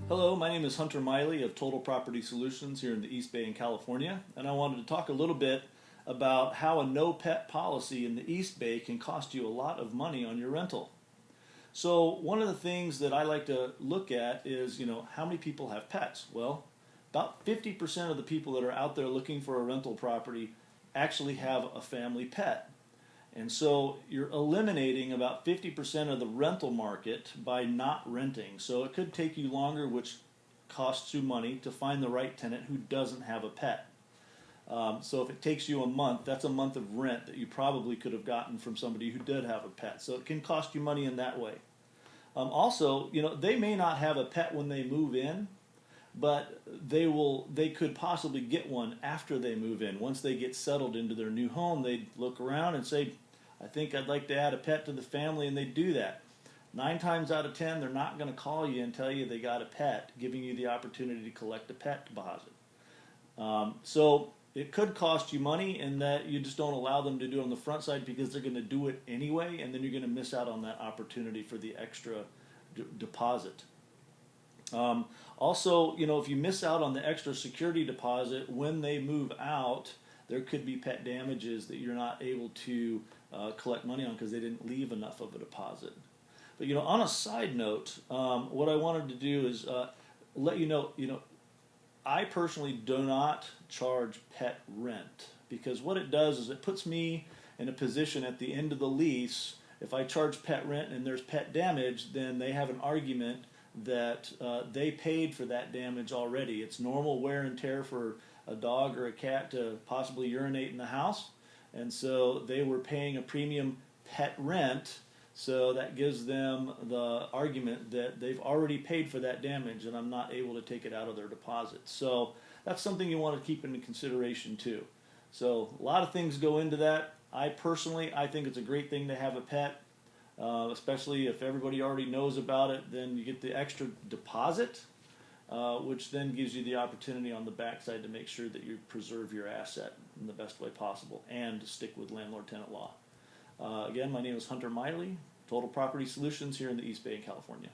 Hello, my name is Hunter Miley of Total Property Solutions here in the East Bay in California, and I wanted to talk a little bit about how a no pet policy in the East Bay can cost you a lot of money on your rental. So one of the things that I like to look at is, how many people have pets? Well, about 50% of the people that are out there looking for a rental property actually have a family pet. And so you're eliminating about 50% of the rental market by not renting. So it could take you longer, which costs you money, to find the right tenant who doesn't have a pet. So if it takes you a month, that's a month of rent that you probably could have gotten from somebody who did have a pet. So it can cost you money in that way. Also, they may not have a pet when they move in, but they could possibly get one after they move in. Once they get settled into their new home, they look around and say, I think I'd like to add a pet to the family, and they do that. 9 times out of 10, they're not going to call you and tell you they got a pet, giving you the opportunity to collect a pet deposit. So it could cost you money in that you just don't allow them to do it on the front side because they're going to do it anyway, and then you're going to miss out on that opportunity for the extra deposit. Also, if you miss out on the extra security deposit when they move out, there could be pet damages that you're not able to collect money on because they didn't leave enough of a deposit. But on a side note, what I wanted to do is let you know, I personally do not charge pet rent because what it does is it puts me in a position at the end of the lease. If I charge pet rent and there's pet damage, then they have an argument that they paid for that damage already. It's normal wear and tear for a dog or a cat to possibly urinate in the house, and so they were paying a premium pet rent, so that gives them the argument that they've already paid for that damage and I'm not able to take it out of their deposit. So that's something you want to keep into consideration too. So a lot of things go into that. I think it's a great thing to have a pet. Especially if everybody already knows about it, then you get the extra deposit, which then gives you the opportunity on the backside to make sure that you preserve your asset in the best way possible and stick with landlord-tenant law. Again, my name is Hunter Miley, Total Property Solutions here in the East Bay in California.